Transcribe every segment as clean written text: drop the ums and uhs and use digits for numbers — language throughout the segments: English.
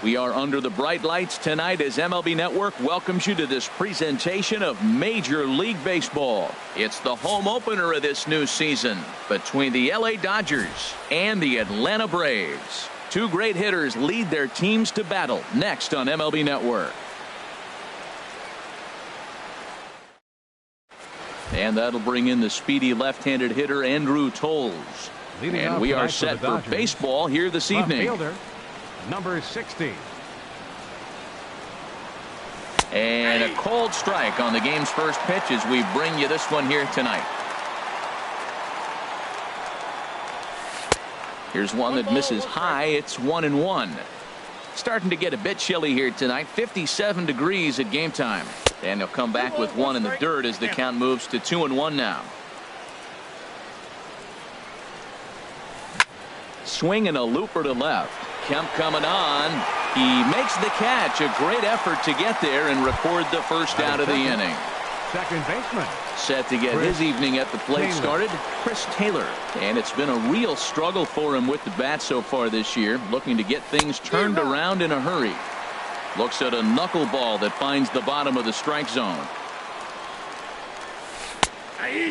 We are under the bright lights tonight as MLB Network welcomes you to this presentation of Major League Baseball. It's the home opener of this new season between the LA Dodgers and the Atlanta Braves. Two great hitters lead their teams to battle next on MLB Network. And that'll bring in the speedy left-handed hitter Andrew Toles. And we are set for baseball here this evening. Fielder, number 60. And a cold strike on the game's first pitch as we bring you this one here tonight. Here's one that misses high. It's 1-1. Starting to get a bit chilly here tonight. 57 degrees at game time. And he'll come back with one in the dirt as the count moves to 2-1 now. Swinging a looper to left. Kemp coming on. He makes the catch. A great effort to get there and record the first out of the inning. Second baseman. Set to get his evening at the plate started, Chris Taylor. And it's been a real struggle for him with the bat so far this year. Looking to get things turned around in a hurry. Looks at a knuckleball that finds the bottom of the strike zone.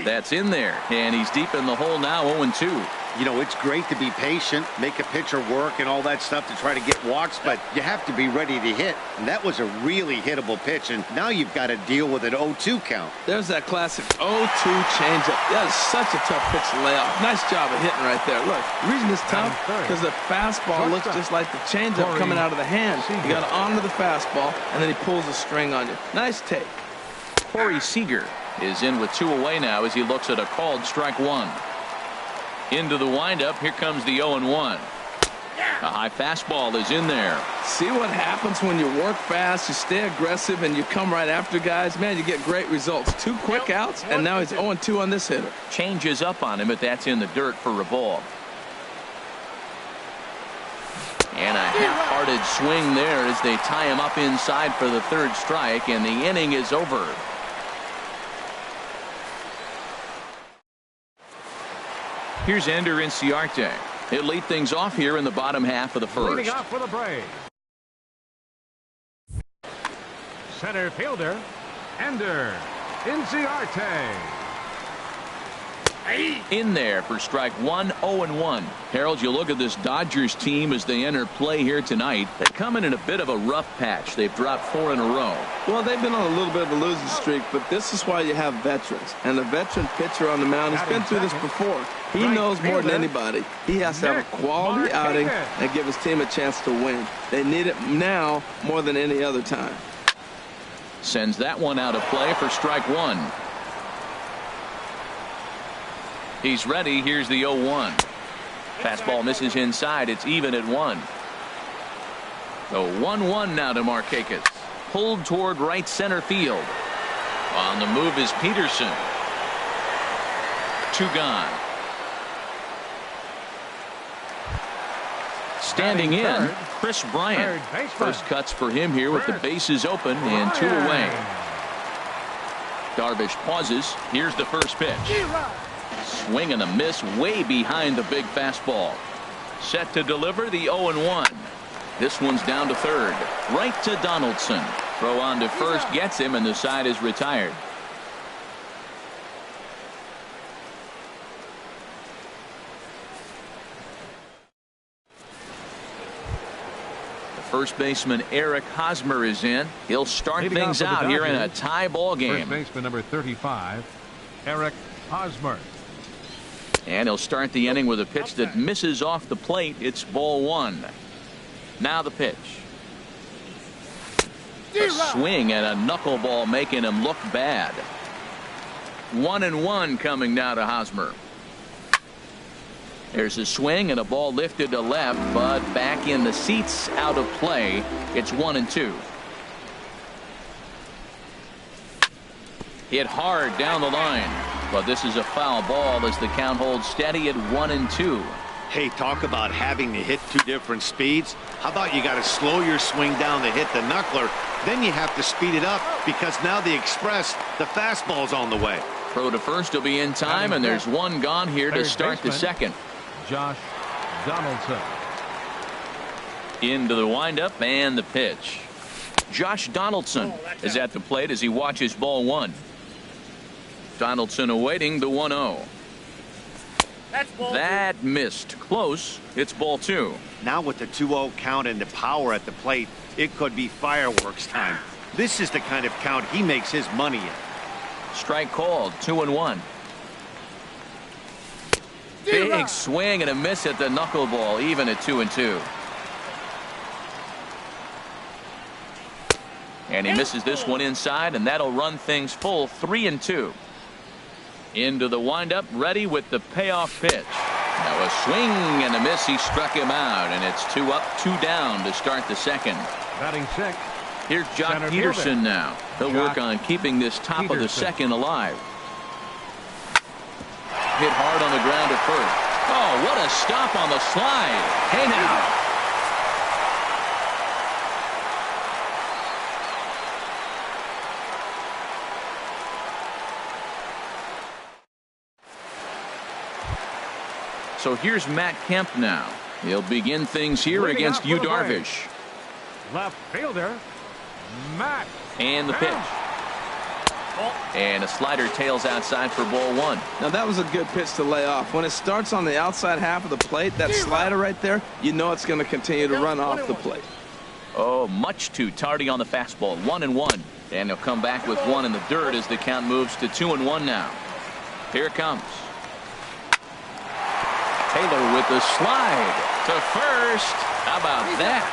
That's in there. And he's deep in the hole now, 0-2. You know, it's great to be patient, make a pitcher work and all that stuff to try to get walks, but you have to be ready to hit. And that was a really hittable pitch, and now you've got to deal with an 0-2 count. There's that classic 0-2 changeup. That is such a tough pitch to lay off. Nice job of hitting right there. Look, the reason it's tough because the fastball looks just like the changeup coming out of the hand. You got to honor the fastball, and then he pulls a string on you. Nice take. Corey Seager is in with 2 away now as he looks at a called strike one. Into the windup. Here comes the 0-1. A high fastball is in there. See what happens when you work fast, you stay aggressive, and you come right after guys. Man, you get great results. 2 quick outs, and now he's 0-2 on this hitter. Changes up on him, but that's in the dirt for a ball. And a half-hearted swing there as they tie him up inside for the 3rd strike, and the inning is over. Here's Ender Inciarte. He'll lead things off here in the bottom half of the first. Leading off for the Braves. Center fielder, Ender Inciarte. In there for strike one, 0-1. Harold, you look at this Dodgers team as they enter play here tonight. They come in a bit of a rough patch. They've dropped 4 in a row. Well, they've been on a little bit of a losing streak, but this is why you have veterans. And a veteran pitcher on the mound has been through this before. He knows more than anybody. He has to have a quality outing and give his team a chance to win. They need it now more than any other time. Sends that one out of play for strike one. He's ready. Here's the 0-1. Fastball misses inside. It's even at 1. The 1-1 now to Markakis. Pulled toward right center field. On the move is Peterson. 2 gone. Standing in, Chris Bryant. First cuts for him here with the bases open and 2 away. Darvish pauses. Here's the first pitch. Swing and a miss way behind the big fastball. Set to deliver the 0-1. This one's down to 3rd. Right to Donaldson. Throw on to first gets him, and the side is retired. The first baseman Eric Hosmer is in. He'll start things out here in a tie ball game. First baseman number 35, Eric Hosmer. And he'll start the inning with a pitch that misses off the plate. It's ball 1. Now the pitch. A swing and a knuckleball making him look bad. 1-1 coming now to Hosmer. There's a swing and a ball lifted to left, but back in the seats, out of play. It's 1-2. Hit hard down the line. But this is a foul ball as the count holds steady at 1-2. Hey, talk about having to hit 2 different speeds. How about you got to slow your swing down to hit the knuckler, then you have to speed it up because now the express, the fastball's on the way. Throw to first will be in time, and there's 1 gone here to start the second. Josh Donaldson. Into the windup and the pitch. Josh Donaldson is at the plate as he watches ball one. Donaldson awaiting the 1-0. That missed. Close. It's ball two. Now with the 2-0 count and the power at the plate, it could be fireworks time. This is the kind of count he makes his money in. Strike called. 2-1. Big swing and a miss at the knuckleball, even at 2-2. And he misses this one inside, and that'll run things full 3-2. Into the windup, ready with the payoff pitch. Now a swing and a miss. He struck him out, and it's 2 up, 2 down to start the second. Batting sixth. Here's Jock Center Peterson fielder. now. He'll work on keeping this top of the second alive. Hit hard on the ground at first. Oh, what a stop on the slide. Hey now. So here's Matt Kemp now. He'll begin things here Leading against off Yu for the Braves. Darvish. Left fielder, Matt. And the pitch. And a slider tails outside for ball one. Now that was a good pitch to lay off. When it starts on the outside half of the plate, that slider right there, you know it's going to continue to run off the plate. Oh, much too tardy on the fastball. 1-1. And he'll come back with one in the dirt as the count moves to 2-1 now. Here it comes. Taylor with the slide to first. How about that?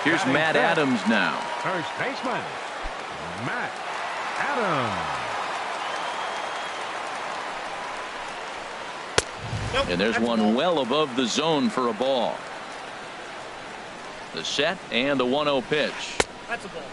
Here's Matt Adams now. First baseman, Matt Adams. And there's one well above the zone for a ball. The set and the 1-0 pitch.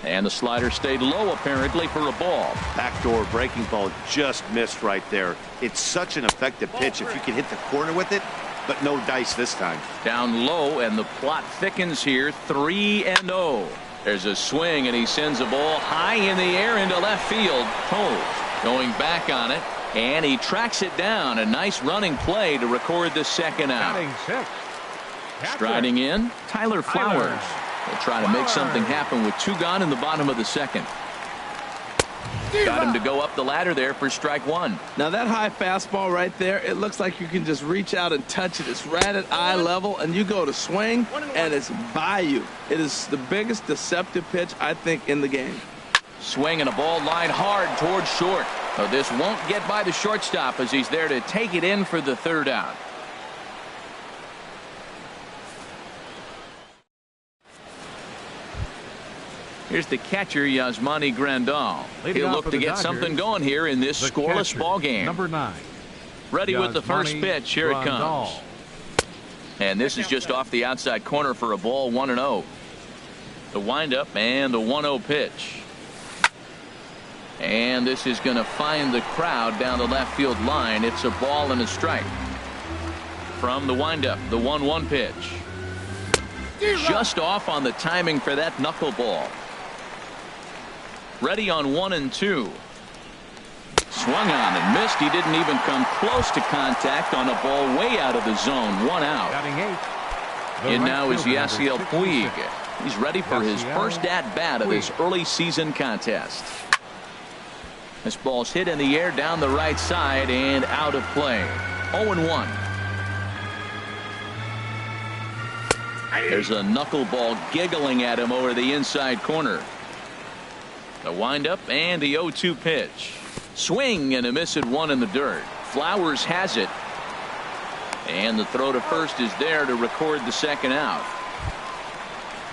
And the slider stayed low apparently for a ball. Backdoor breaking ball just missed right there. It's such an effective pitch if you can hit the corner with it, but no dice this time. Down low, and the plot thickens here. 3-0. There's a swing, and he sends a ball high in the air into left field. Pulled. Going back on it, and he tracks it down. A nice running play to record the second out. Batting sixth. Striding in, Tyler Flowers. They'll try to make something happen with 2 gone in the bottom of the second. Got him to go up the ladder there for strike one. Now that high fastball right there, it looks like you can just reach out and touch it. It's right at eye level, and you go to swing, and it's by you. It is the biggest deceptive pitch, I think, in the game. Swing and a ball line hard towards short. So this won't get by the shortstop as he's there to take it in for the third out. Here's the catcher, Yasmani Grandal. Leading He'll off look for to the get Dodgers, something going here in this the scoreless catcher, ball game. Number 9. Ready with the first Yasmani pitch. Here it comes. Grandal. And this is just off the outside corner for a ball. 1-0. The windup and the 1-0 pitch. And this is going to find the crowd down the left field line. It's a ball and a strike. From the windup, the 1-1 pitch. Just off on the timing for that knuckleball. Ready on 1-2. Swung on and missed. He didn't even come close to contact on a ball way out of the zone. 1 out. Batting eighth. And right now is fielder, Yasiel number Puig. 66. He's ready for his Yasiel first at-bat of this Puig. early season contest. This ball's hit in the air down the right side and out of play. 0-1. There's a knuckleball giggling at him over the inside corner. The windup and the 0-2 pitch. Swing and a miss at 1 in the dirt. Flowers has it. And the throw to first is there to record the second out.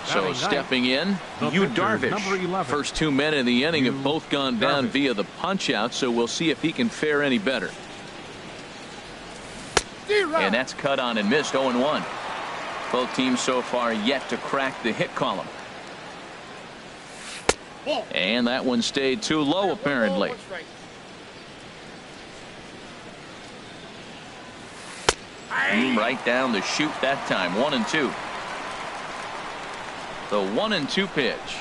So Batting stepping in, the Yu pitcher, number Darvish. 11. First 2 men in the inning have both gone down Darvish. via the punch out, so we'll see if he can fare any better. And that's cut on and missed. 0-1. Both teams so far yet to crack the hit column. And that one stayed too low apparently. Right down the chute that time. 1-2. The 1-2 pitch.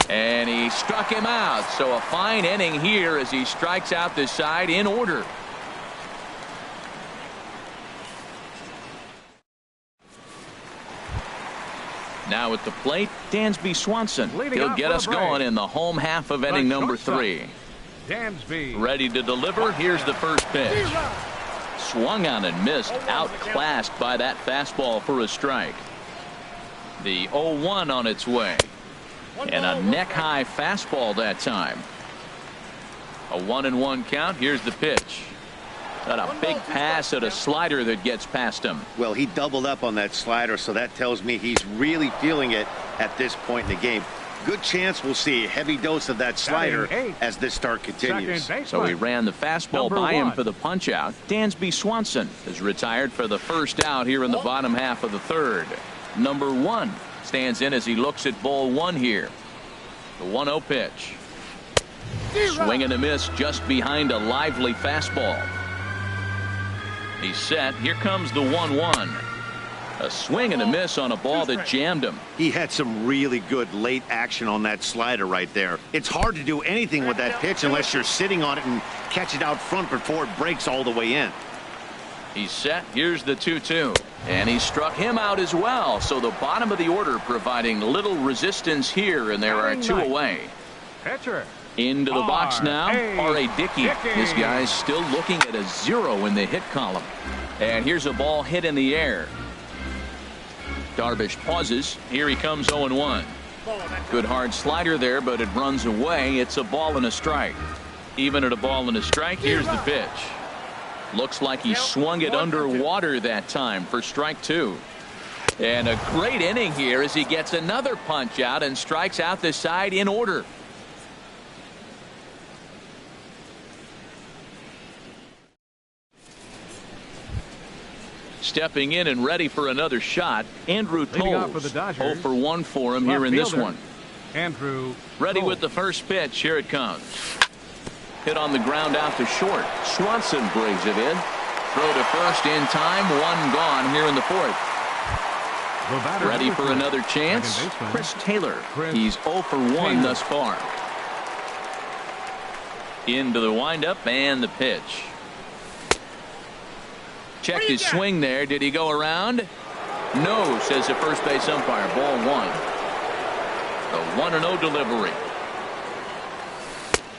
And he struck him out. So a fine inning here as he strikes out the side in order. Now at the plate, Dansby Swanson. Leading He'll off get for us the Braves, going in the home half of inning number shortstop, 3. Dansby. Ready to deliver. Here's the first pitch. Swung on and missed, outclassed by that fastball for a strike. The 0-1 on its way. And a neck-high fastball that time. A 1-1 count. Here's the pitch. Got a big pass at a slider that gets past him. Well, he doubled up on that slider, so that tells me he's really feeling it at this point in the game. Good chance we'll see a heavy dose of that slider as this start continues. So he ran the fastball by him for the punch out. Dansby Swanson is retired for the first out here in the bottom half of the third. Number 1 stands in as he looks at ball 1 here. The 1-0 pitch. Swing and a miss just behind a lively fastball. He's set. Here comes the 1-1. A swing and a miss on a ball that jammed him. He had some really good late action on that slider right there. It's hard to do anything with that pitch unless you're sitting on it and catch it out front before it breaks all the way in. He's set. Here's the 2-2. And he struck him out as well. So the bottom of the order providing little resistance here, and there are 2 away. Pitcher. Into the box now, R.A. Dickey. This guy's still looking at a 0 in the hit column. And here's a ball hit in the air. Darvish pauses. Here he comes 0-1. Good hard slider there, but it runs away. It's a ball and a strike. Even at a ball and a strike, here's the pitch. Looks like he swung it underwater that time for strike 2. And a great inning here as he gets another punch out and strikes out the side in order. Stepping in and ready for another shot, Andrew Toles. 0 for 1 for him here in this one. Andrew ready with the first pitch. Here it comes. Hit on the ground out to short. Swanson brings it in. Throw to first in time. 1 gone here in the 4th. Ready for another chance. Chris Taylor. He's 0 for 1 thus far. Into the windup and the pitch. Checked his swing there. Did he go around? No, says the first base umpire. Ball 1. The 1-0 delivery.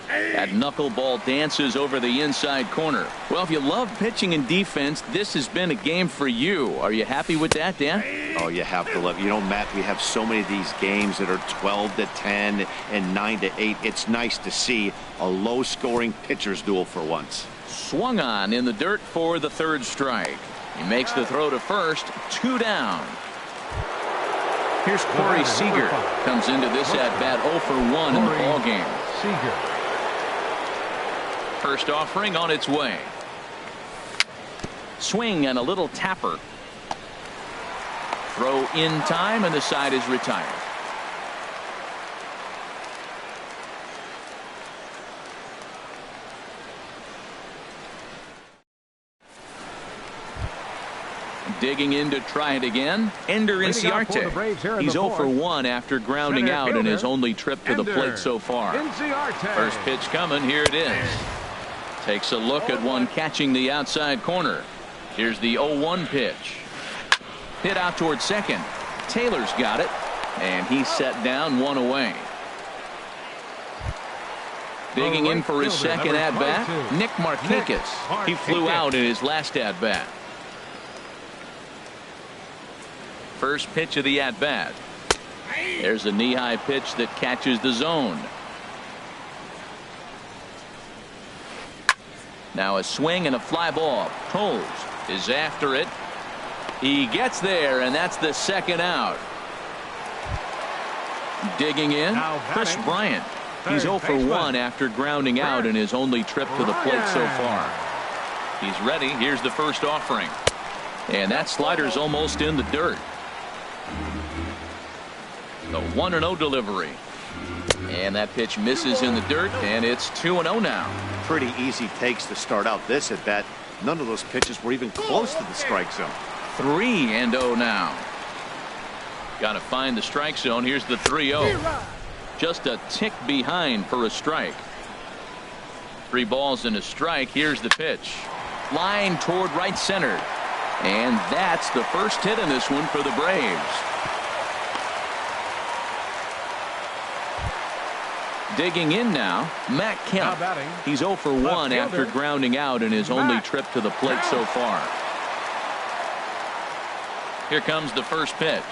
That knuckleball dances over the inside corner. Well, if you love pitching and defense, this has been a game for you. Are you happy with that, Dan? Oh, you have to love it. You know, Matt, we have so many of these games that are 12-10 and 9-8. It's nice to see a low-scoring pitcher's duel for once. Swung on in the dirt for the 3rd strike. He makes the throw to first. 2 down. Here's Corey Seager. Comes into this at-bat 0 for 1 in the ballgame. First offering on its way. Swing and a little tapper. Throw in time, and the side is retired. Digging in to try it again. Ender Inciarte. He's 0 for 1 after grounding out in his only trip to the plate so far. First pitch coming. Here it is. Takes a look at one catching the outside corner. Here's the 0-1 pitch. Hit out towards second. Taylor's got it. And he's set down, 1 away. Digging in for his second at-bat, Nick Markakis. He flew out in his last at-bat. First pitch of the at-bat. There's a knee-high pitch that catches the zone. Now a swing and a fly ball. Toles is after it. He gets there, and that's the 2nd out. Digging in, Chris Bryant. He's 0 for 1 after grounding out in his only trip to the plate so far. He's ready. Here's the first offering. And that slider's almost in the dirt. The 1-0 delivery. And that pitch misses in the dirt, and it's 2-0 now. Pretty easy takes to start out this at bat. None of those pitches were even close to the strike zone. 3-0 now. Got to find the strike zone. Here's the 3-0. Just a tick behind for a strike. 3 balls and a strike. Here's the pitch. Line toward right center. And that's the first hit in this one for the Braves. Digging in now, Matt Kemp. He's 0 for 1 after grounding out in his only trip to the plate so far. Here comes the first pitch.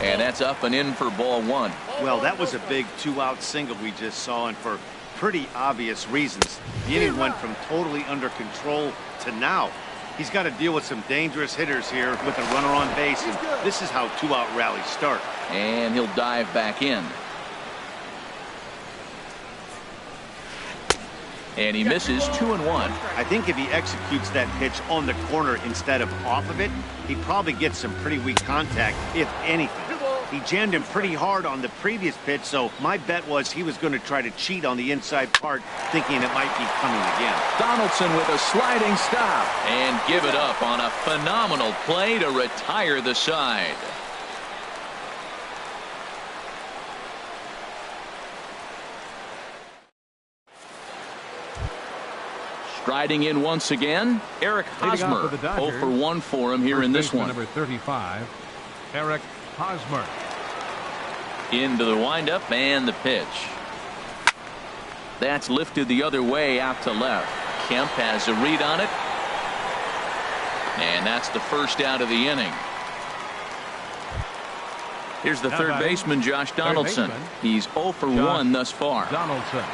And that's up and in for ball 1. Well, that was a big 2-out single we just saw, and for pretty obvious reasons. The inning went from totally under control to now. He's got to deal with some dangerous hitters here with a runner on base, and this is how 2-out rallies start. And he'll dive back in. And he misses 2-1. I think if he executes that pitch on the corner instead of off of it, he probably gets some pretty weak contact, if anything. He jammed him pretty hard on the previous pitch, so my bet was he was going to try to cheat on the inside part, thinking it might be coming again. Donaldson with a sliding stop and give it up on a phenomenal play to retire the side. Striding in once again, Eric Hosmer. 0 for 1 for him here in this one. Number 35, Eric Hosmer. Into the windup and the pitch. That's lifted the other way out to left. Kemp has a read on it. And that's the first out of the inning. Here's the third baseman, Josh Donaldson. He's 0 for 1 thus far. Donaldson.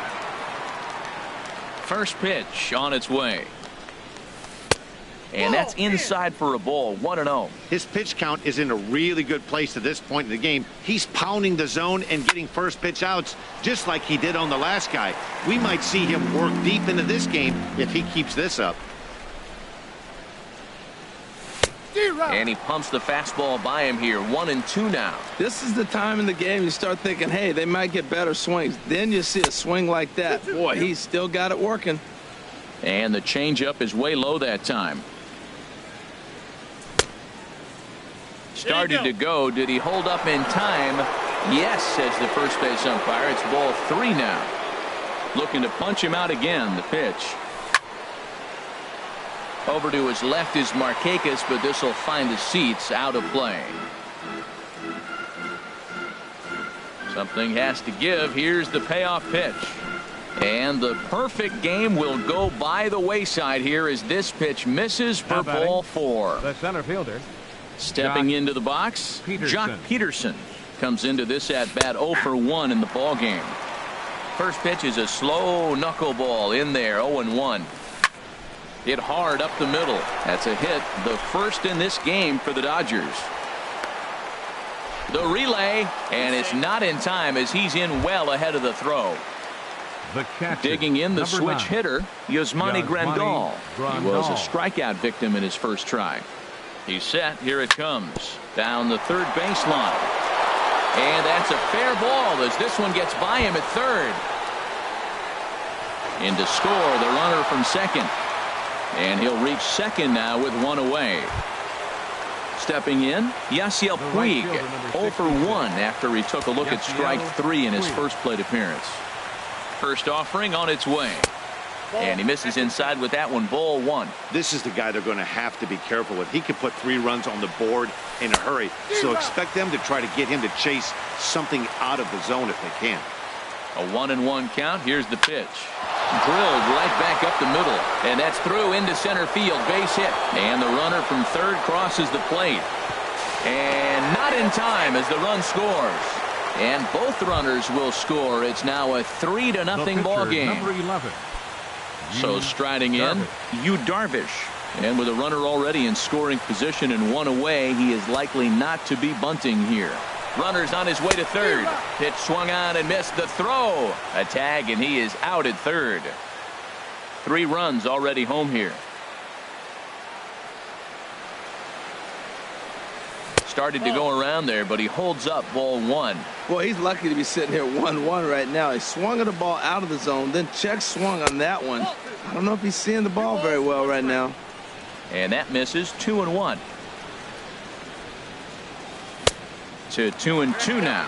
First pitch on its way. And that's inside for a ball. 1-0. His pitch count is in a really good place at this point in the game. He's pounding the zone and getting first pitch outs just like he did on the last guy. We might see him work deep into this game if he keeps this up. And he pumps the fastball by him here. 1-2 now. This is the time in the game you start thinking, hey, they might get better swings. Then you see a swing like that. Boy, he's still got it working. And the changeup is way low that time. Started to go. Did he hold up in time? Yes, says the first base umpire. It's ball 3 now. Looking to punch him out again. The pitch. Over to his left is Markakis, but this will find the seats out of play. Something has to give. Here's the payoff pitch. And the perfect game will go by the wayside here as this pitch misses for ball 4. The center fielder. Stepping into the box, Jock Peterson comes into this at bat 0 for 1 in the ball game. First pitch is a slow knuckleball in there. 0-1. Hit hard up the middle. That's a hit, the first in this game for the Dodgers. The relay, and it's not in time as he's in well ahead of the throw. The catcher, digging in, the number switch 9. hitter, Yasmani Grandal. He was a strikeout victim in his first try. He's set. Here it comes. Down the third baseline. And that's a fair ball as this one gets by him at third. In to score the runner from second. And he'll reach second now with 1 away. Stepping in, Yasiel Puig, 0 for 1 after he took a look at strike 3 in his first plate appearance. First offering on its way. And he misses inside with that one. Ball 1. This is the guy they're going to have to be careful with. He can put 3 runs on the board in a hurry. So expect them to try to get him to chase something out of the zone if they can. A 1-1 count. Here's the pitch. Drilled right back up the middle. And that's through into center field. Base hit. And the runner from third crosses the plate. And not in time as the run scores. And both runners will score. It's now a 3-0 ball game. Number 11. So striding in, Yu Darvish. And with a runner already in scoring position and 1 away, he is likely not to be bunting here. Runner's on his way to third. Pitch swung on and missed. The throw. A tag, and he is out at third. 3 runs already home here. Started to go around there, but he holds up ball 1. Boy, he's lucky to be sitting here 1-1 right now. He swung at the ball out of the zone, then check swung on that one. I don't know if he's seeing the ball very well right now. And that misses. 2-1. To 2-2 now.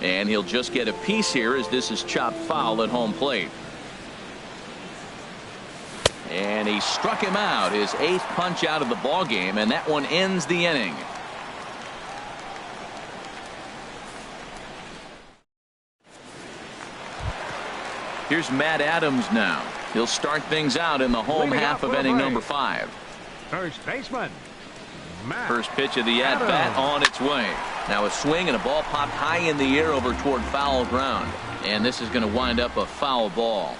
And he'll just get a piece here as this is chopped foul at home plate. And he struck him out, his 8th punch out of the ball game, and that one ends the inning. Here's Matt Adams now. He'll start things out in the home half of inning number 5. First baseman, Matt First pitch of the at-bat on its way. Now a swing and a ball popped high in the air over toward foul ground. And this is going to wind up a foul ball.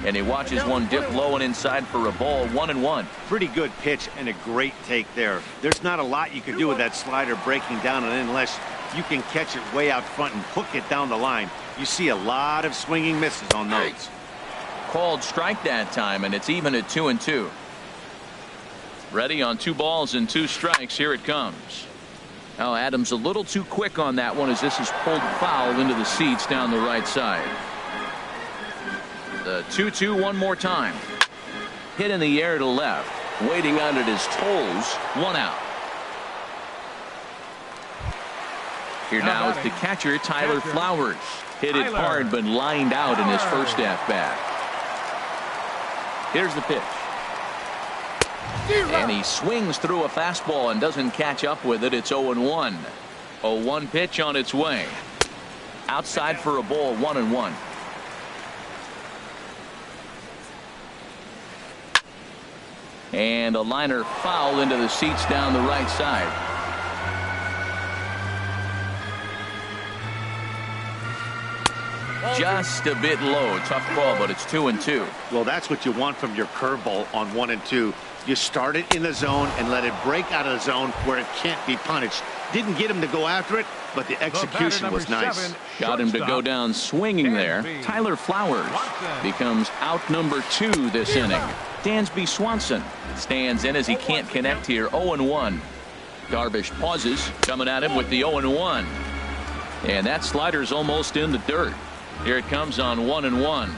And he watches one dip low and inside for a ball, 1-1. Pretty good pitch and a great take there. There's not a lot you can do with that slider breaking down and unless you can catch it way out front and hook it down the line. You see a lot of swinging misses on those. Called strike that time, and it's even at 2-2. Ready on 2 balls and 2 strikes. Here it comes. Now Adams a little too quick on that one as this is pulled foul into the seats down the right side. The 2-2 one more time. Hit in the air to left. Waiting on it his toes. 1 out. Here now is the catcher, Tyler Flowers. Hit it hard but lined out in his first at-bat. Here's the pitch. And he swings through a fastball and doesn't catch up with it. It's 0-1. 0-1 pitch on its way. Outside for a ball, 1-1. And a liner foul into the seats down the right side. Just a bit low. Tough call, but it's 2-2. Well, that's what you want from your curveball on 1 and 2. You start it in the zone and let it break out of the zone where it can't be punished. Didn't get him to go after it, but the execution was nice. Got him to go down swinging there. Tyler Flowers becomes out number 2 this inning. Dansby Swanson stands in as he can't connect here. 0-1. Darvish pauses, coming at him with the 0-1. And that slider's almost in the dirt. Here it comes on 1-1.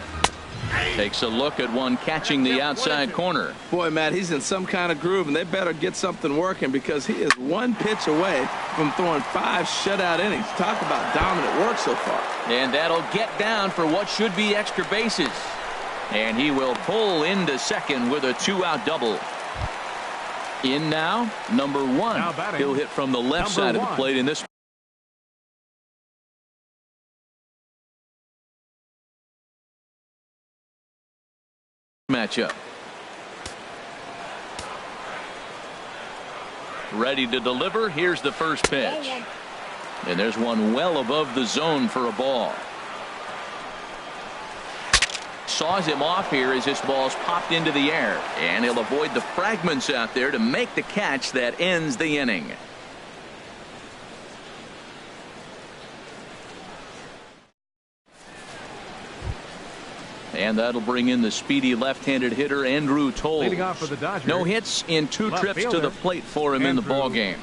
Takes a look at one catching the outside corner. Boy, Matt, he's in some kind of groove, and they better get something working because he is 1 pitch away from throwing 5 shutout innings. Talk about dominant work so far. And that'll get down for what should be extra bases. And he will pull into second with a 2-out double. In now, number 1. He'll hit from the left side of the plate in this matchup. Ready to deliver. Here's the first pitch. And there's one well above the zone for a ball. Saws him off here as this ball's popped into the air. And he'll avoid the fragments out there to make the catch that ends the inning. And that'll bring in the speedy left-handed hitter Andrew Toles. Leading off for the Dodgers. No hits in 2 trips to the plate for him in the ball game.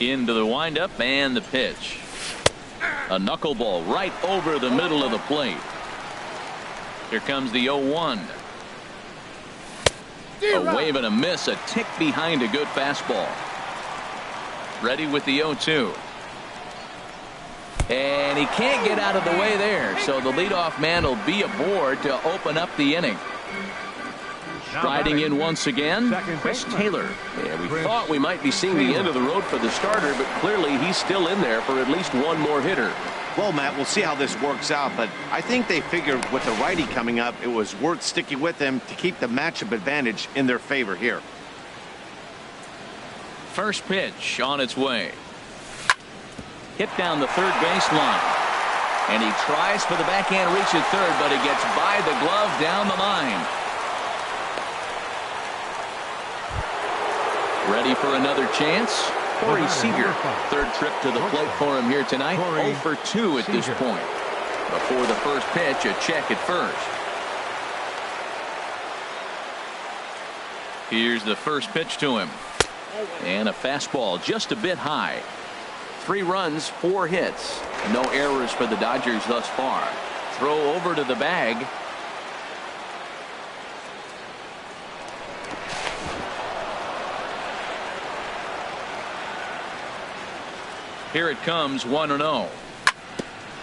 Into the windup and the pitch. A knuckleball right over the middle of the plate. Here comes the 0-1. A wave and a miss, a tick behind a good fastball. Ready with the 0-2. And he can't get out of the way there, so the leadoff man will be aboard to open up the inning. Striding in once again, Chris Taylor. Yeah, we thought we might be seeing the end of the road for the starter, but clearly he's still in there for at least one more hitter. Well, Matt, we'll see how this works out, but I think they figured with the righty coming up, it was worth sticking with him to keep the matchup advantage in their favor here. First pitch on its way. Hit down the third baseline. And he tries for the backhand reach at third, but he gets by the glove down the line. Ready for another chance? Corey Seager. Third trip to the plate for him here tonight. 0 for 2 at this point. Before the first pitch, a check at first. Here's the first pitch to him. And a fastball just a bit high. 3 runs, 4 hits. No errors for the Dodgers thus far. Throw over to the bag. Here it comes, 1-0.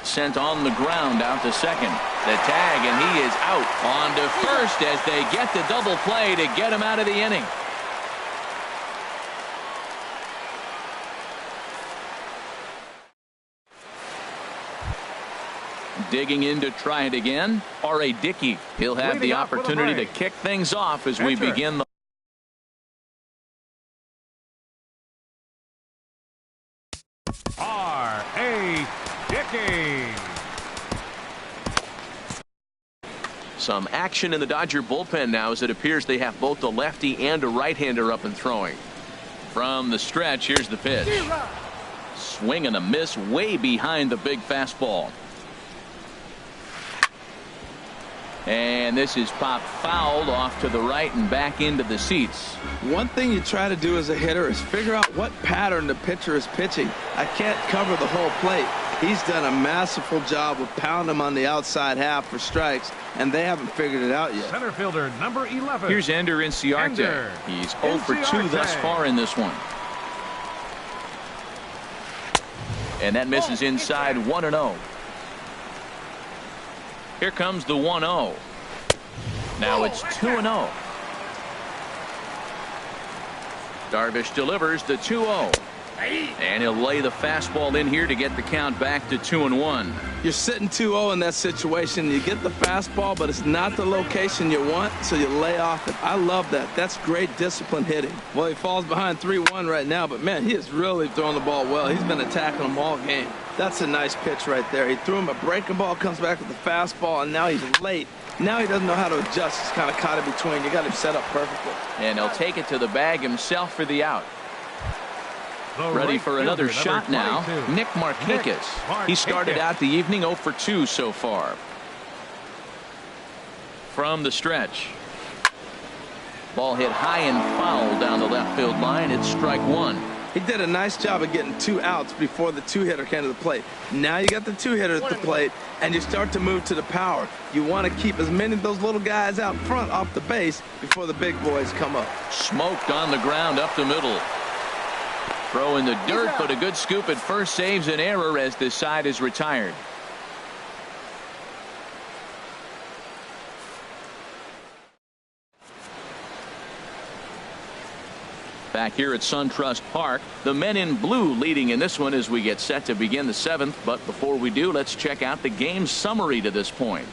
sent on the ground out to second. The tag, and he is out. On to first as they get the double play to get him out of the inning. Digging in to try it again, R.A. Dickey. He'll have the opportunity to kick things off as we begin the R.A. Dickey. Some action in the Dodger bullpen now as it appears they have both a lefty and a right-hander up and throwing. From the stretch, here's the pitch. Swing and a miss way behind the big fastball. And this is popped fouled off to the right and back into the seats. One thing you try to do as a hitter is figure out what pattern the pitcher is pitching. I can't cover the whole plate. He's done a masterful job of pounding him on the outside half for strikes, and they haven't figured it out yet. Center fielder number 11. Here's Ender Inciarte. He's 0 for 2 thus far in this one. And that misses inside 1-0. Here comes the 1-0. Now it's 2-0. Darvish delivers the 2-0. And he'll lay the fastball in here to get the count back to 2-1. You're sitting 2-0 in that situation. You get the fastball, but it's not the location you want, so you lay off it. I love that. That's great disciplined hitting. Well, he falls behind 3-1 right now, but, man, he is really throwing the ball well. He's been attacking them all game. That's a nice pitch right there. He threw him a breaking ball, comes back with the fastball, and now he's late. Now he doesn't know how to adjust. He's kind of caught in between. You got him set up perfectly. And he'll take it to the bag himself for the out. Ready for another shot now, Nick Markakis. He started out the evening 0 for 2 so far. From the stretch. Ball hit high and foul down the left field line. It's strike one. He did a nice job of getting 2 outs before the 2-hitter came to the plate. Now you got the 2-hitter at the plate, and you start to move to the power. You want to keep as many of those little guys out front off the base before the big boys come up. Smoked on the ground up the middle. Throw in the dirt, but a good scoop at first saves an error as this side is retired. Back here at SunTrust Park, the men in blue leading in this one as we get set to begin the 7th. But before we do, let's check out the game summary to this point.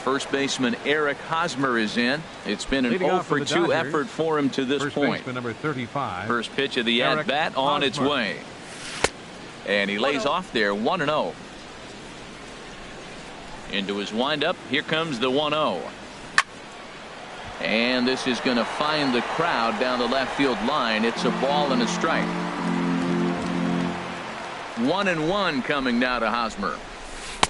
First baseman Eric Hosmer is in. It's been an 0 for 2 effort for him to this point. Baseman number 35. First pitch of the at-bat on its way. And he lays off there 1-0. Into his windup. Here comes the 1-0. And this is going to find the crowd down the left field line. It's a ball and a strike. 1-1 coming now to Hosmer.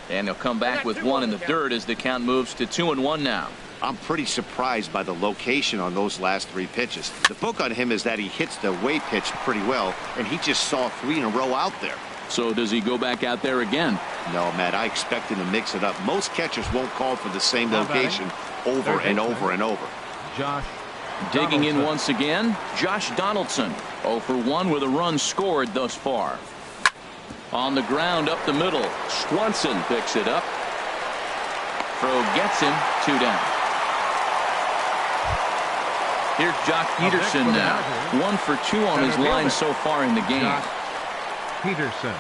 And he'll come back with 1 in the third as the count moves to 2-1 now. I'm pretty surprised by the location on those last 3 pitches. The book on him is that he hits the way pitch pretty well, and he just saw 3 in a row out there. So does he go back out there again? No, Matt, I expect him to mix it up. Most catchers won't call for the same location over and over and over. Josh digging in once again, Josh Donaldson. 0 for 1 with a run scored thus far. On the ground up the middle. Swanson picks it up. Throw gets him 2 down. Here's Jock Peterson now. 1 for 2 on his line so far in the game. Jock Peterson.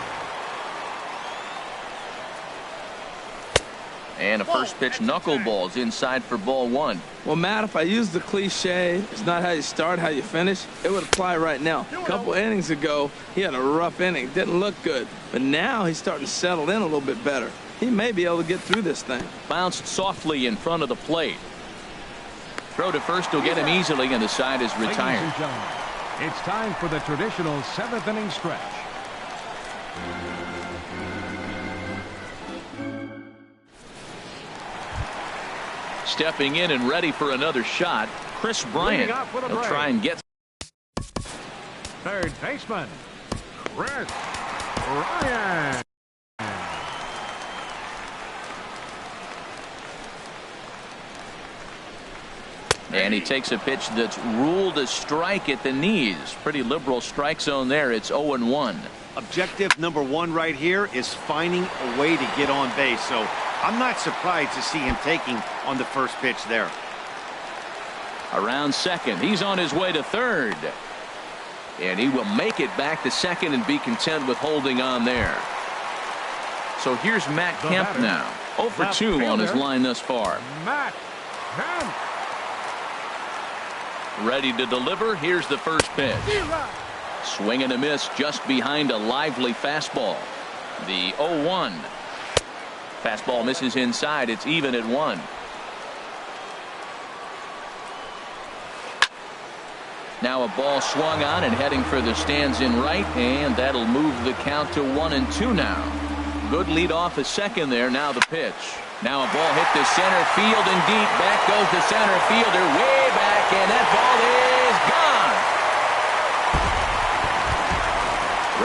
And a first pitch knuckleballs inside for ball 1. Well, Matt, if I use the cliche, it's not how you start, how you finish, it would apply right now. A couple innings ago, he had a rough inning. Didn't look good. But now he's starting to settle in a little bit better. He may be able to get through this thing. Bounced softly in front of the plate. Throw to first will get him easily, and the side is retired. Ladies and gentlemen, it's time for the traditional 7th inning stretch. Stepping in and ready for another shot, Chris Bryant. He'll try and get. Third baseman, Chris Bryant. And he takes a pitch that's ruled a strike at the knees. Pretty liberal strike zone there. It's 0-1. Objective number one right here is finding a way to get on base. So I'm not surprised to see him taking on the first pitch there. Around second. He's on his way to third. And he will make it back to second and be content with holding on there. So here's Matt Kemp now. 0 for 2 on his line thus far. Matt Kemp. Ready to deliver. Here's the first pitch. Swing and a miss just behind a lively fastball. The 0-1. Fastball misses inside. It's even at 1. Now a ball swung on and heading for the stands in right, and that'll move the count to 1-2 now. Good lead off a second there. Now the pitch. Now a ball hit to center field and deep. Back goes the center fielder way back, and that ball is gone.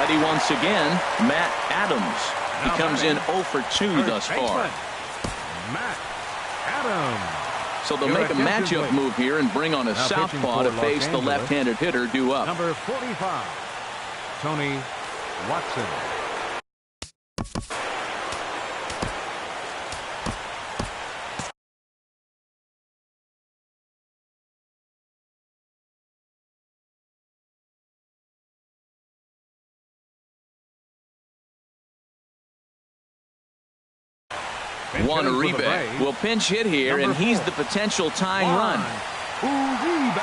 Ready once again, Matt Adams. He comes in 0 for 2 thus far. Matt Adams. So they'll make a matchup move here and bring on a southpaw to face the left-handed hitter due up. Number 45, Tony Watson. Juan Uribe will pinch hit here, and he's the potential tying run. Uribe.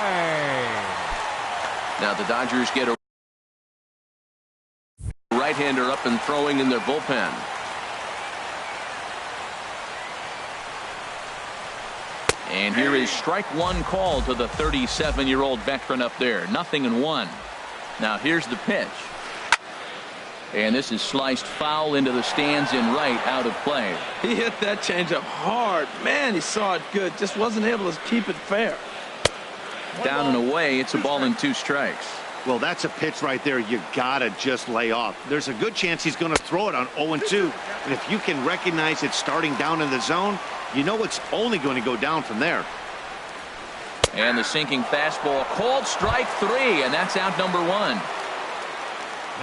Now the Dodgers get a right-hander up and throwing in their bullpen. And here is strike one call to the 37-year-old veteran up there. 0-1. Now here's the pitch. And this is sliced foul into the stands in right, out of play. He hit that changeup hard. Man, he saw it good. Just wasn't able to keep it fair. Down and away. It's a ball and 2 strikes. Well, that's a pitch right there you gotta just lay off. There's a good chance he's going to throw it on 0-2. And if you can recognize it starting down in the zone, you know it's only going to go down from there. And the sinking fastball called strike 3, and that's out number 1.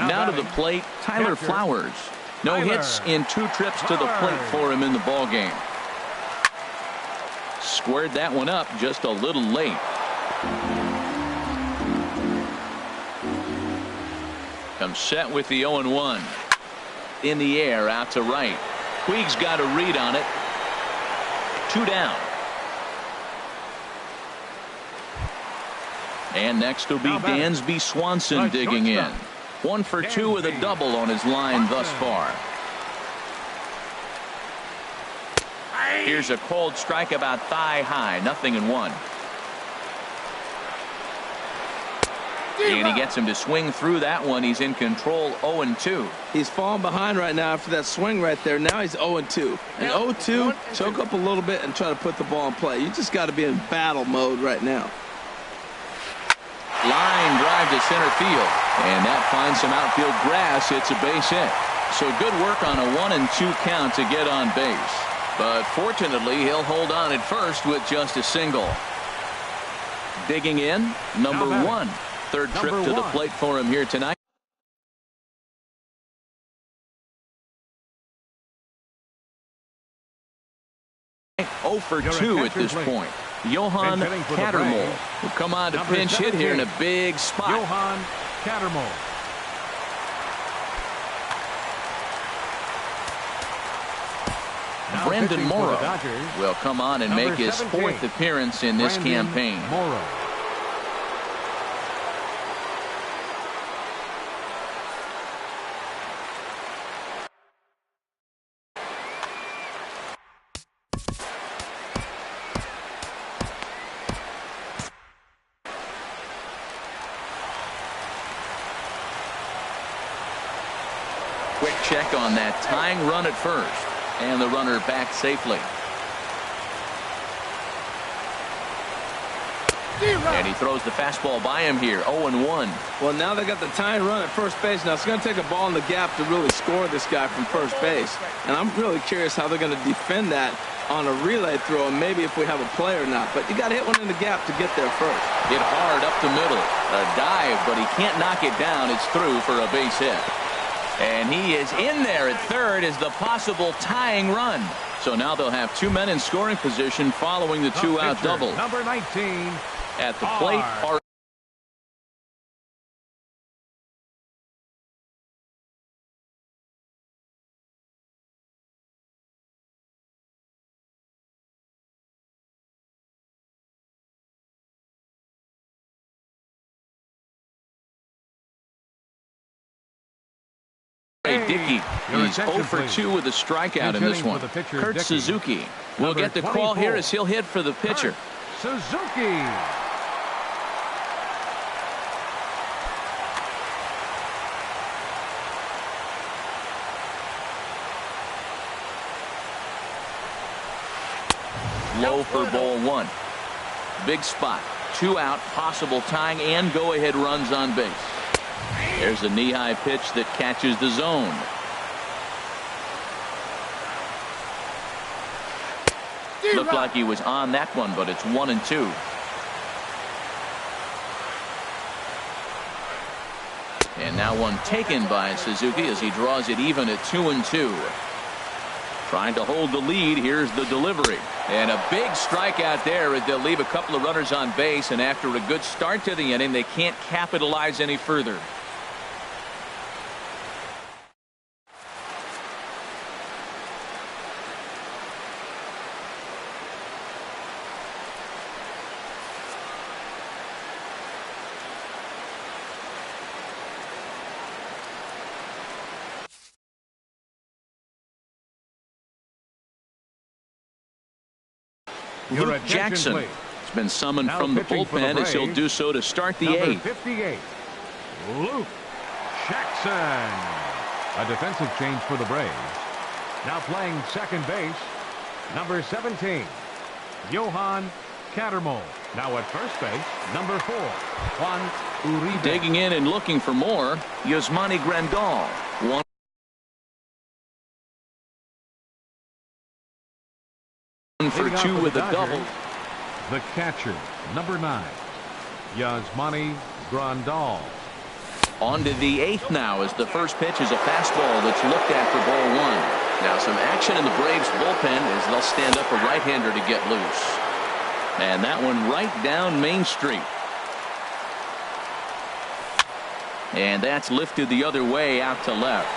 Now to the plate, Tyler Flowers. No hits in 2 trips to the plate for him in the ballgame. Squared that one up just a little late. Comes set with the 0-1. In the air, out to right. Puig's got a read on it. 2 down. And next will be Dansby Swanson digging in. 1 for 2 with a double on his line thus far. Here's a cold strike about thigh high. 0-1. And he gets him to swing through that one. He's in control. 0-2. He's falling behind right now after that swing right there. Now he's 0-2. And 0-2, choke up a little bit and try to put the ball in play. You just got to be in battle mode right now. Line drive to center field, and that finds some outfield grass. It's a base hit. So good work on a 1-2 count to get on base. But fortunately, he'll hold on at first with just a single. Digging in, number 1. Third trip to the plate for him here tonight. Oh for 2 at this point. Johan Cattermole will come on to pinch hit here in a big spot. Johan Cattermole. Brendan Morrow will come on and make his 4th appearance in this campaign. Morrow. Quick check on that tying run at first. And the runner back safely. And he throws the fastball by him here, 0-1. Well, now they got the tying run at first base. Now it's going to take a ball in the gap to really score this guy from first base. And I'm really curious how they're going to defend that on a relay throw, and maybe if we have a play or not. But you got to hit one in the gap to get there first. Hit hard up the middle. A dive, but he can't knock it down. It's through for a base hit. And he is in there at third as the possible tying run. So now they'll have two men in scoring position following the two-out double. Number 19. At the plate are Dickey. He's 0 for 2 with a strikeout in this one. Kurt Suzuki will get the call here as he'll hit for the pitcher. Suzuki. Low for ball one. Big spot. 2 out, possible tying and go-ahead runs on base. There's a knee-high pitch that catches the zone. Looked like he was on that one, but it's 1-2. And now one taken by Suzuki as he draws it even at 2-2. Trying to hold the lead. Here's the delivery. And a big strikeout there as they'll leave a couple of runners on base. And after a good start to the inning, they can't capitalize any further. Luke Jackson has been summoned from the bullpen as he'll do so to start the eighth. 58, Luke Jackson. A defensive change for the Braves. Now playing second base, number 17, Johan Cattermole. Now at first base, number 4, Juan Uribe. Digging in and looking for more, Yasmani Grandal. 1 for 2 with a double. The catcher, number 9, Yasmani Grandal. On to the eighth now as the first pitch is a fastball that's looked at for ball one. Now some action in the Braves bullpen as they'll stand up a right-hander to get loose. And that one right down Main Street. And that's lifted the other way out to left.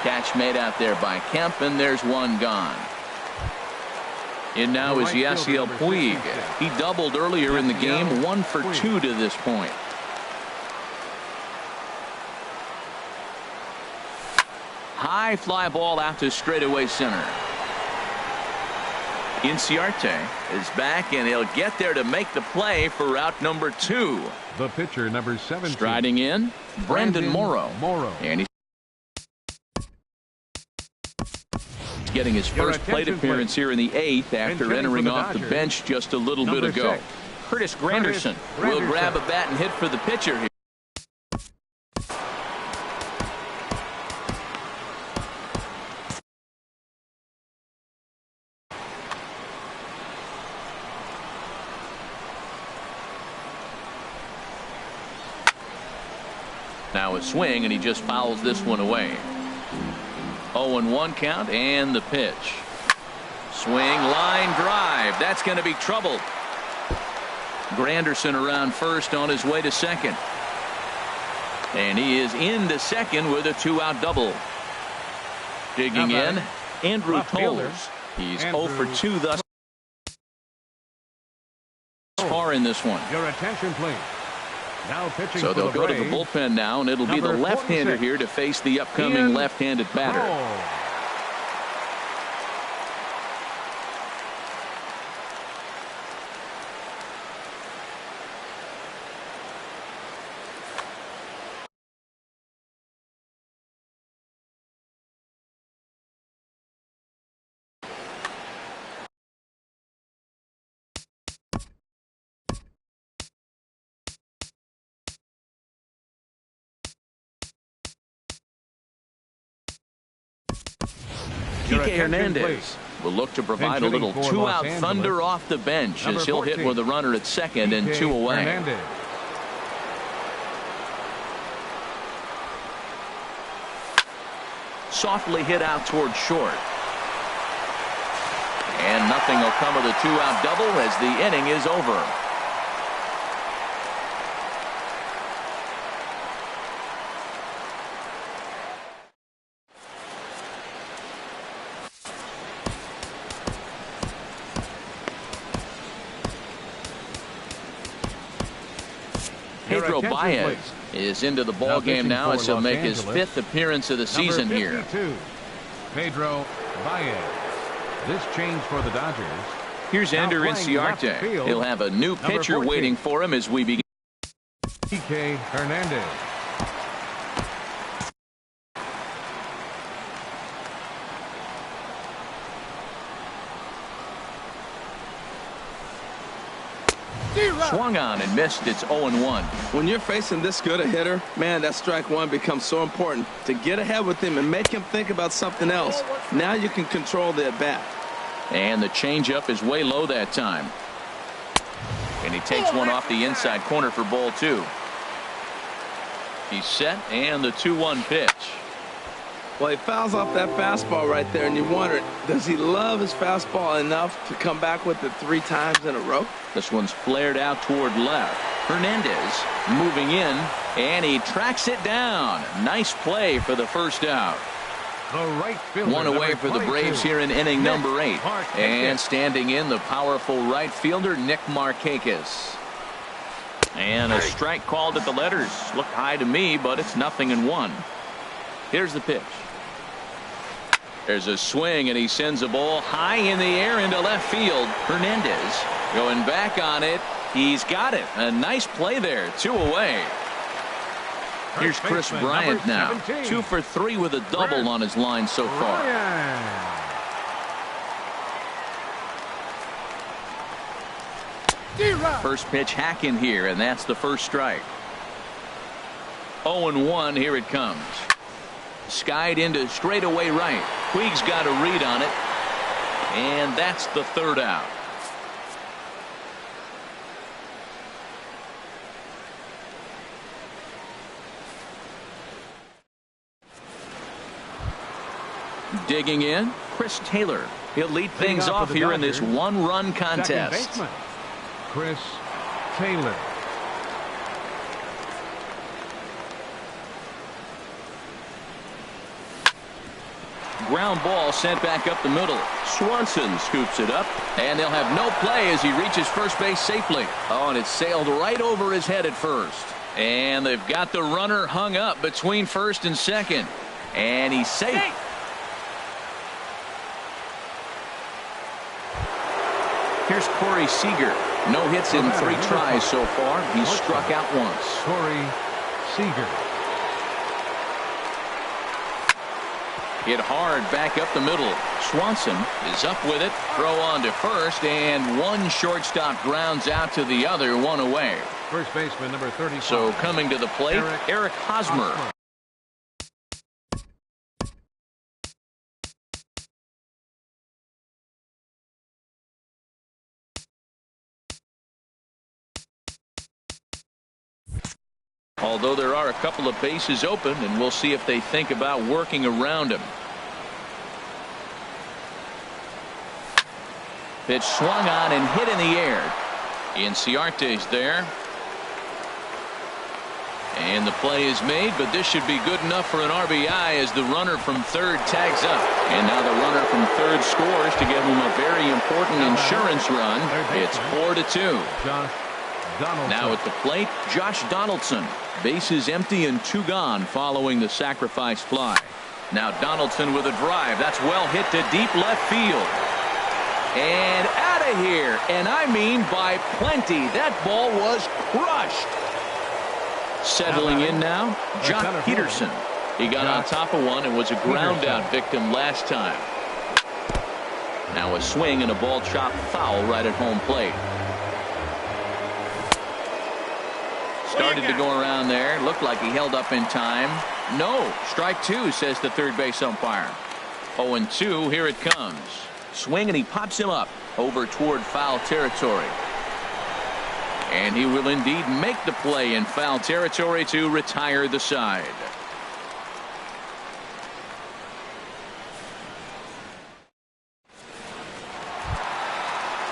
Catch made out there by Kemp, and there's one gone. In now is Yasiel Puig. He doubled earlier in the game, 1 for 2 to this point. High fly ball out to straightaway center. Ytsytsyrts is back, and he'll get there to make the play for route number 2. The pitcher, number 17. Striding in, Brandon Morrow. And he's getting his first plate appearance here in the eighth after entering off the bench just a little bit ago. 6, Curtis Granderson will grab a bat and hit for the pitcher here. Now a swing, and he just fouls this one away. 0-1 count, and the pitch. Swing, line drive. That's going to be trouble. Granderson around first on his way to second. And he is into second with a 2-out double. Digging in, Andrew Tolles. He's 0 for 2 thus far in this one. Your attention, please. Now pitching so they'll go to the bullpen now, and it'll be the left-hander here to face the upcoming left-handed batter. Kike Hernandez will look to provide a little two-out thunder off the bench as he'll hit with a runner at second and 2 away. Hernandez. Softly hit out toward short. And nothing will come of the two-out double as the inning is over. Pedro Baez is into the ball game now as he'll make his 5th appearance of the season here. Pedro Baez. This change for the Dodgers. Here's Ender Inciarte. He'll have a new pitcher waiting for him as we begin. Kike Hernandez. Swung on and missed. It's 0-1. When you're facing this good a hitter, man, that strike one becomes so important to get ahead with him and make him think about something else. Now you can control the at-bat. And the changeup is way low that time. And he takes one off the inside corner for ball 2. He's set, and the 2-1 pitch. Well, he fouls off that fastball right there, and you wonder, does he love his fastball enough to come back with it 3 times in a row? This one's flared out toward left. Hernandez moving in, and he tracks it down. Nice play for the first out. The right fielder, one away for the Braves here in inning number 8. And standing in, the powerful right fielder, Nick Markakis. And a strike called at the letters. Looked high to me, but it's 0-1. Here's the pitch. There's a swing, and he sends a ball high in the air into left field. Hernandez going back on it. He's got it. A nice play there. 2 away. Here's Chris Bryant now. 2 for 3 with a double on his line so far. First pitch hack in here, and that's the first strike. 0-1. Here it comes. Skied into straightaway right. Puig's got a read on it. And that's the 3rd out. Digging in, Chris Taylor. He'll lead things off here in this 1-run contest. Chris Taylor. Ground ball sent back up the middle. Swanson scoops it up, and they'll have no play as he reaches first base safely. Oh, and it sailed right over his head at first. And they've got the runner hung up between first and second. And he's safe. Here's Corey Seager. No hits in 3 tries so far. He's struck out once. Corey Seager. Hit hard back up the middle. Swanson is up with it. Throw on to first, and one shortstop grounds out to the other, 1 away. First baseman number 35. So coming to the plate, Eric Hosmer. Although there are a couple of bases open, and we'll see if they think about working around him. Pitch swung on and hit in the air. Inciarte's there. And the play is made, but this should be good enough for an RBI as the runner from third tags up. And now the runner from third scores to give him a very important insurance run. It's 4-2. Now at the plate, Josh Donaldson. Bases empty and 2 gone following the sacrifice fly. Now Donaldson with a drive. That's well hit to deep left field. And out of here. And I mean by plenty. That ball was crushed. Settling in now, John Peterson. He got on top of one and was a ground out victim last time. Now a swing and a ball chopped foul right at home plate. Started to go around there. Looked like he held up in time. No. Strike 2, says the third base umpire. 0-2, here it comes. Swing, and he pops him up over toward foul territory. And he will indeed make the play in foul territory to retire the side.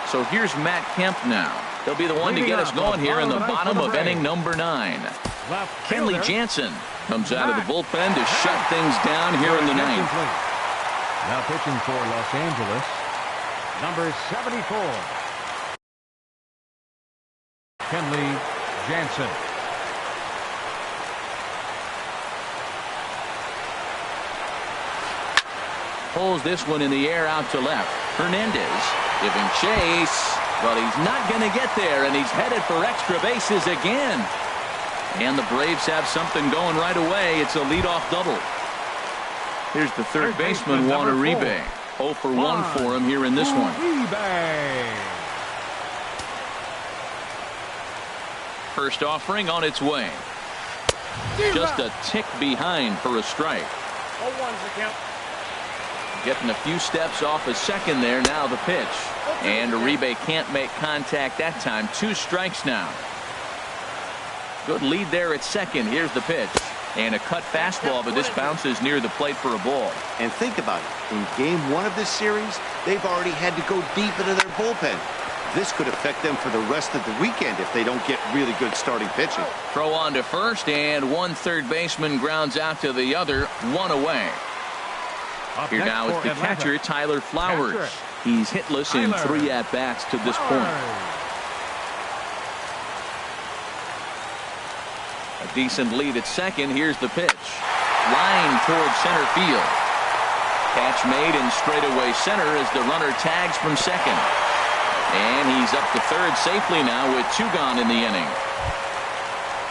So here's Matt Kemp now. He'll be the one to get us going here in the bottom of inning number 9. Kenley Jansen comes out of the bullpen to shut things down here in the 9th. Now pitching for Los Angeles, number 74, Kenley Jansen. Pulls this one in the air out to left. Hernandez giving chase, but he's not going to get there, and he's headed for extra bases again. And the Braves have something going right away. It's a leadoff double. Here's the third baseman, Juan Uribe. 0 for 1 for him here in this one. First offering on its way. Just a tick behind for a strike. 0-1's the count. Getting a few steps off a second there. Now the pitch. And Uribe can't make contact that time. 2 strikes now. Good lead there at second. Here's the pitch. And a cut fastball, but this bounces near the plate for a ball. And think about it. In game 1 of this series, they've already had to go deep into their bullpen. This could affect them for the rest of the weekend if they don't get really good starting pitching. Throw on to first, and one third baseman grounds out to the other, 1 away. Here now is the catcher, Tyler Flowers. He's hitless in 3 at-bats to this point. A decent lead at second. Here's the pitch. Line towards center field. Catch made in straightaway center as the runner tags from second. And he's up to third safely now with 2 gone in the inning.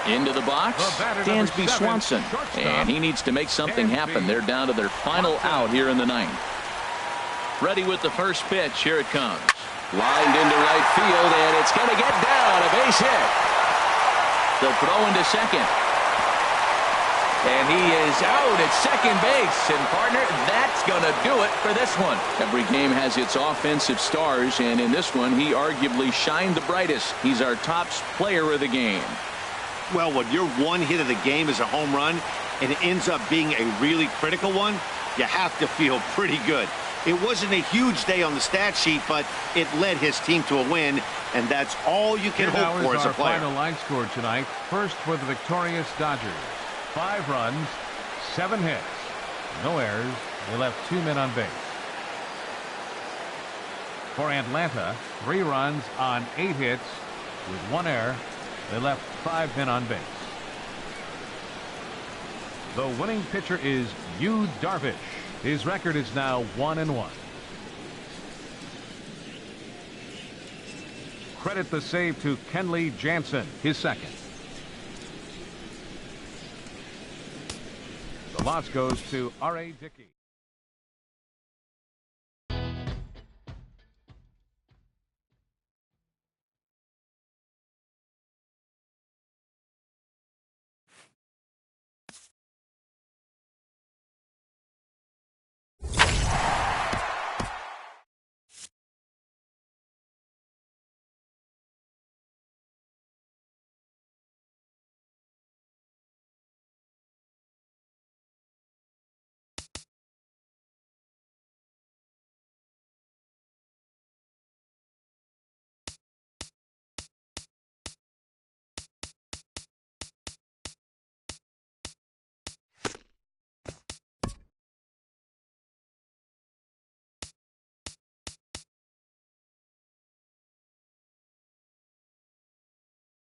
Into the box, Dansby Swanson. And he needs to make something happen. They're down to their final out here in the 9th. Ready with the first pitch. Here it comes. Lined into right field, and it's going to get down. A base hit. They'll throw into second. And he is out at second base. And, partner, that's going to do it for this one. Every game has its offensive stars, and in this one, he arguably shined the brightest. He's our top player of the game. Well, when your one hit of the game is a home run, and it ends up being a really critical one, you have to feel pretty good. It wasn't a huge day on the stat sheet, but it led his team to a win, and that's all you can hope for as a player. Final line score tonight. First for the victorious Dodgers. 5 runs, 7 hits, no errors. They left 2 men on base. For Atlanta, 3 runs on 8 hits with 1 error. They left 5 men on base. The winning pitcher is Yu Darvish. His record is now 1-1. Credit the save to Kenley Jansen, his second. The loss goes to R.A. Dickey.